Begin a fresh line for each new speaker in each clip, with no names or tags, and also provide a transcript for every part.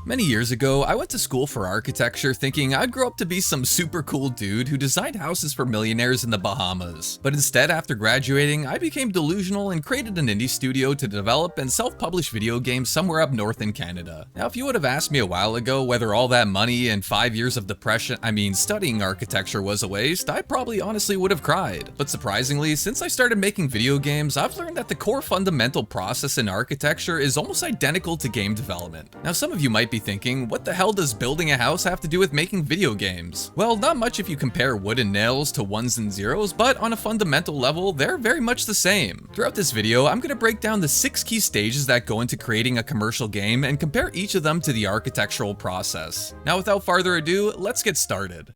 Many years ago, I went to school for architecture thinking I'd grow up to be some super cool dude who designed houses for millionaires in the Bahamas. But instead, after graduating, I became delusional and created an indie studio to develop and self-publish video games somewhere up north in Canada. Now, if you would have asked me a while ago whether all that money and 5 years of studying architecture was a waste, I probably honestly would have cried. But surprisingly, since I started making video games, I've learned that the core fundamental process in architecture is almost identical to game development. Now, some of you might be thinking, what the hell does building a house have to do with making video games? Well, not much if you compare wood and nails to ones and zeros, but on a fundamental level, they're very much the same. Throughout this video, I'm going to break down the 6 key stages that go into creating a commercial game and compare each of them to the architectural process. Now, without further ado, let's get started.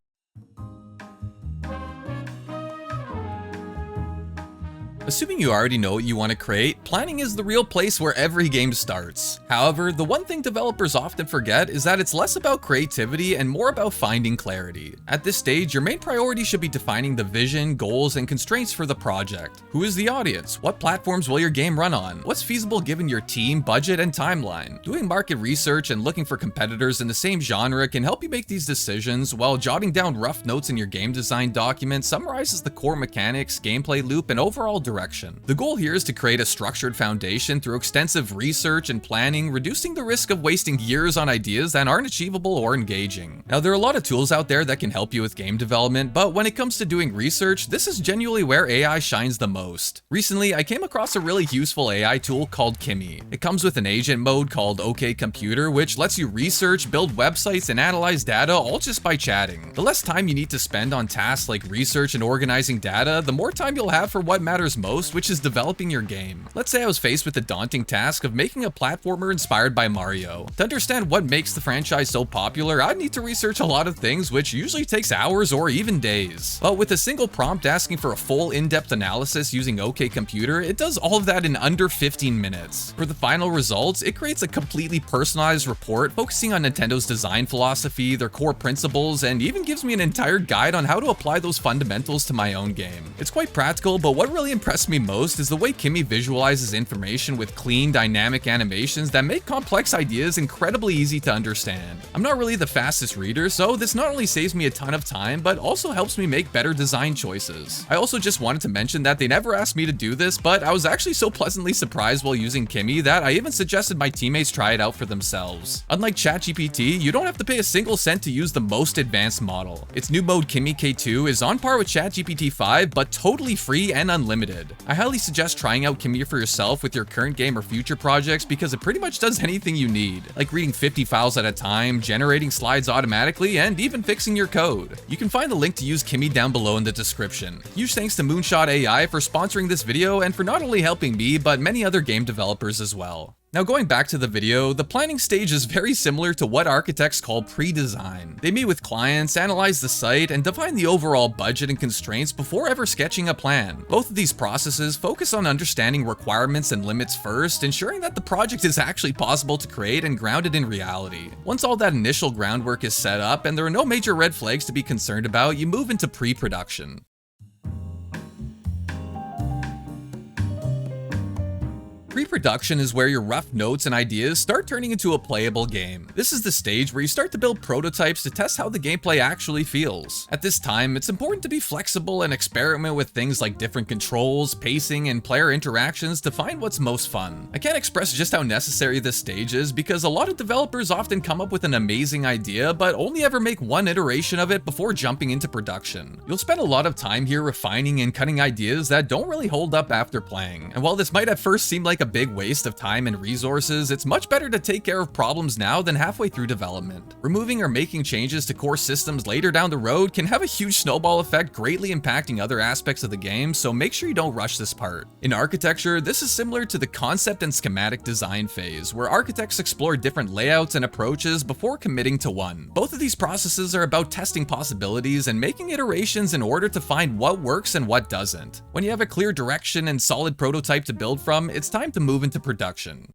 Assuming you already know what you want to create, planning is the real place where every game starts. However, the one thing developers often forget is that it's less about creativity and more about finding clarity. At this stage, your main priority should be defining the vision, goals, and constraints for the project. Who is the audience? What platforms will your game run on? What's feasible given your team, budget, and timeline? Doing market research and looking for competitors in the same genre can help you make these decisions, while jotting down rough notes in your game design document summarizes the core mechanics, gameplay loop, and overall direction. The goal here is to create a structured foundation through extensive research and planning, reducing the risk of wasting years on ideas that aren't achievable or engaging. Now, there are a lot of tools out there that can help you with game development, but when it comes to doing research, this is genuinely where AI shines the most. Recently, I came across a really useful AI tool called Kimi. It comes with an agent mode called OK Computer, which lets you research, build websites, and analyze data all just by chatting. The less time you need to spend on tasks like research and organizing data, the more time you'll have for what matters most, which is developing your game. Let's say I was faced with the daunting task of making a platformer inspired by Mario. To understand what makes the franchise so popular, I'd need to research a lot of things, which usually takes hours or even days. But with a single prompt asking for a full in-depth analysis using OK Computer, it does all of that in under 15 minutes. For the final results, it creates a completely personalized report focusing on Nintendo's design philosophy, their core principles, and even gives me an entire guide on how to apply those fundamentals to my own game. It's quite practical, but what really impressed me most is the way Kimi visualizes information with clean, dynamic animations that make complex ideas incredibly easy to understand. I'm not really the fastest reader, so this not only saves me a ton of time, but also helps me make better design choices. I also just wanted to mention that they never asked me to do this, but I was actually so pleasantly surprised while using Kimi that I even suggested my teammates try it out for themselves. Unlike ChatGPT, you don't have to pay a single cent to use the most advanced model. Its new mode Kimi K2 is on par with ChatGPT 5, but totally free and unlimited. I highly suggest trying out Kimi for yourself with your current game or future projects because it pretty much does anything you need, like reading 50 files at a time, generating slides automatically, and even fixing your code. You can find the link to use Kimi down below in the description. Huge thanks to Moonshot AI for sponsoring this video and for not only helping me, but many other game developers as well. Now, going back to the video, the planning stage is very similar to what architects call pre-design. They meet with clients, analyze the site, and define the overall budget and constraints before ever sketching a plan. Both of these processes focus on understanding requirements and limits first, ensuring that the project is actually possible to create and grounded in reality. Once all that initial groundwork is set up and there are no major red flags to be concerned about, you move into pre-production. Pre-production is where your rough notes and ideas start turning into a playable game. This is the stage where you start to build prototypes to test how the gameplay actually feels. At this time, it's important to be flexible and experiment with things like different controls, pacing, and player interactions to find what's most fun. I can't express just how necessary this stage is because a lot of developers often come up with an amazing idea but only ever make one iteration of it before jumping into production. You'll spend a lot of time here refining and cutting ideas that don't really hold up after playing. And while this might at first seem like a big waste of time and resources, it's much better to take care of problems now than halfway through development. Removing or making changes to core systems later down the road can have a huge snowball effect, greatly impacting other aspects of the game, so make sure you don't rush this part. In architecture, this is similar to the concept and schematic design phase, where architects explore different layouts and approaches before committing to one. Both of these processes are about testing possibilities and making iterations in order to find what works and what doesn't. When you have a clear direction and solid prototype to build from, it's time to move into production.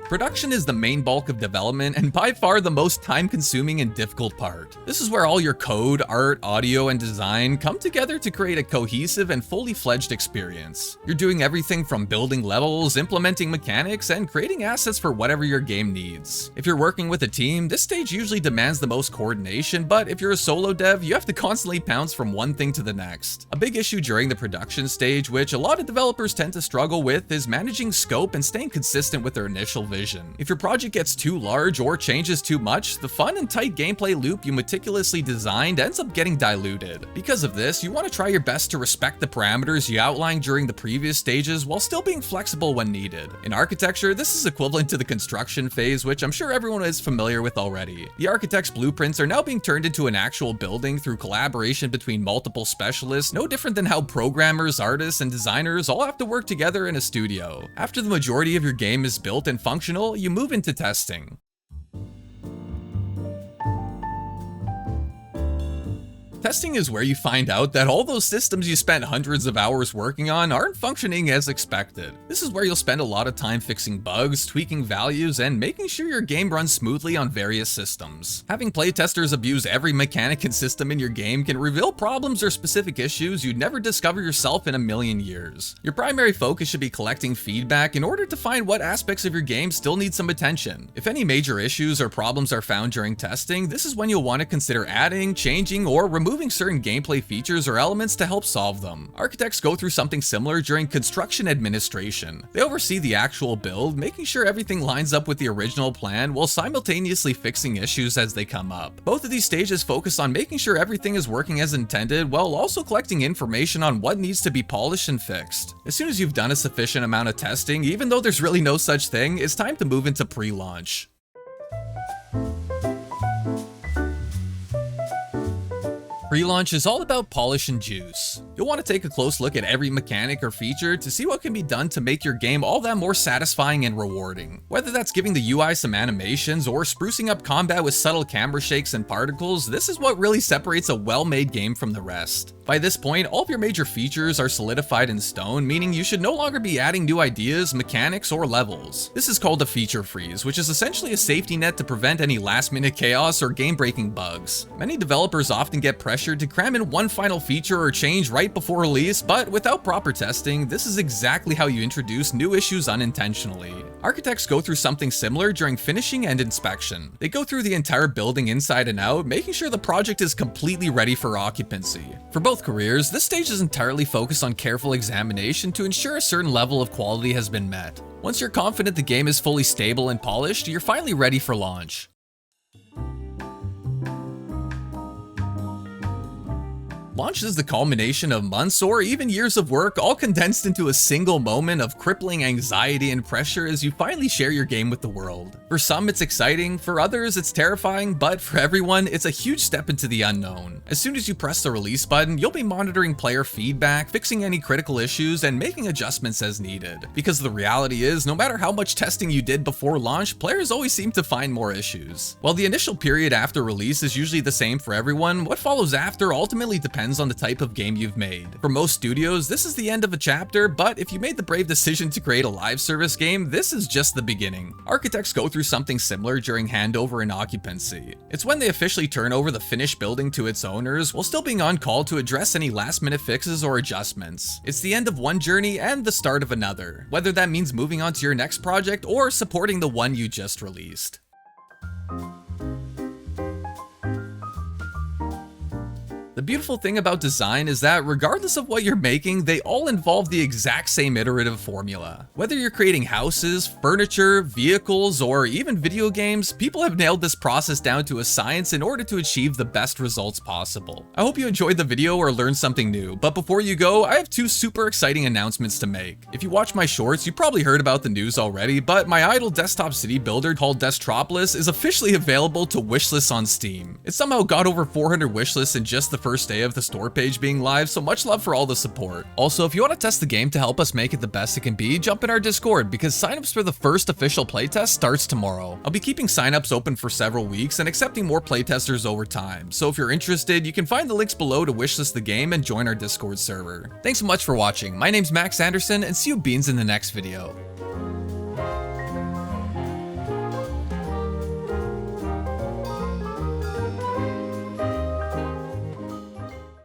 Production is the main bulk of development and by far the most time-consuming and difficult part. This is where all your code, art, audio, and design come together to create a cohesive and fully fledged experience. You're doing everything from building levels, implementing mechanics, and creating assets for whatever your game needs. If you're working with a team, this stage usually demands the most coordination, but if you're a solo dev, you have to constantly bounce from one thing to the next. A big issue during the production stage, which a lot of developers tend to struggle with, is managing scope and staying consistent with their initial vision. If your project gets too large or changes too much, the fun and tight gameplay loop you meticulously designed ends up getting diluted. Because of this, you want to try your best to respect the parameters you outlined during the previous stages while still being flexible when needed. In architecture, this is equivalent to the construction phase, which I'm sure everyone is familiar with already. The architect's blueprints are now being turned into an actual building through collaboration between multiple specialists, no different than how programmers, artists, and designers all have to work together in a studio. After the majority of your game is built and functional, you move into testing. Testing is where you find out that all those systems you spent hundreds of hours working on aren't functioning as expected. This is where you'll spend a lot of time fixing bugs, tweaking values, and making sure your game runs smoothly on various systems. Having playtesters abuse every mechanic and system in your game can reveal problems or specific issues you'd never discover yourself in a million years. Your primary focus should be collecting feedback in order to find what aspects of your game still need some attention. If any major issues or problems are found during testing, this is when you'll want to consider adding, changing, or removing certain gameplay features or elements to help solve them. Architects go through something similar during construction administration. They oversee the actual build, making sure everything lines up with the original plan while simultaneously fixing issues as they come up. Both of these stages focus on making sure everything is working as intended while also collecting information on what needs to be polished and fixed. As soon as you've done a sufficient amount of testing, even though there's really no such thing, it's time to move into pre-launch. Pre-launch is all about polish and juice. You'll want to take a close look at every mechanic or feature to see what can be done to make your game all that more satisfying and rewarding. Whether that's giving the UI some animations or sprucing up combat with subtle camera shakes and particles, this is what really separates a well-made game from the rest. By this point, all of your major features are solidified in stone, meaning you should no longer be adding new ideas, mechanics, or levels. This is called a feature freeze, which is essentially a safety net to prevent any last-minute chaos or game-breaking bugs. Many developers often get pressured to cram in one final feature or change right before release, but without proper testing, this is exactly how you introduce new issues unintentionally. Architects go through something similar during finishing and inspection. They go through the entire building inside and out, making sure the project is completely ready for occupancy. For both careers, this stage is entirely focused on careful examination to ensure a certain level of quality has been met. Once you're confident the game is fully stable and polished, you're finally ready for launch. Launch is the culmination of months or even years of work, all condensed into a single moment of crippling anxiety and pressure as you finally share your game with the world. For some, it's exciting, for others, it's terrifying, but for everyone, it's a huge step into the unknown. As soon as you press the release button, you'll be monitoring player feedback, fixing any critical issues, and making adjustments as needed. Because the reality is, no matter how much testing you did before launch, players always seem to find more issues. While the initial period after release is usually the same for everyone, what follows after ultimately depends on the type of game you've made. For most studios, this is the end of a chapter, but if you made the brave decision to create a live service game, this is just the beginning. Architects go through something similar during handover and occupancy. It's when they officially turn over the finished building to its owners, while still being on call to address any last-minute fixes or adjustments. It's the end of one journey and the start of another, whether that means moving on to your next project or supporting the one you just released. The beautiful thing about design is that regardless of what you're making, they all involve the exact same iterative formula. Whether you're creating houses, furniture, vehicles, or even video games, people have nailed this process down to a science in order to achieve the best results possible. I hope you enjoyed the video or learned something new, but before you go, I have two super exciting announcements to make. If you watch my shorts, you probably heard about the news already, but my idle desktop city builder called Desktropolis is officially available to wishlist on Steam. It somehow got over 400 wishlists in just the first day of the store page being live, so much love for all the support. Also, if you want to test the game to help us make it the best it can be, jump in our Discord because signups for the first official playtest starts tomorrow. I'll be keeping signups open for several weeks and accepting more playtesters over time, so if you're interested, you can find the links below to wishlist the game and join our Discord server. Thanks so much for watching. My name's Max Anderson, and see you beans in the next video.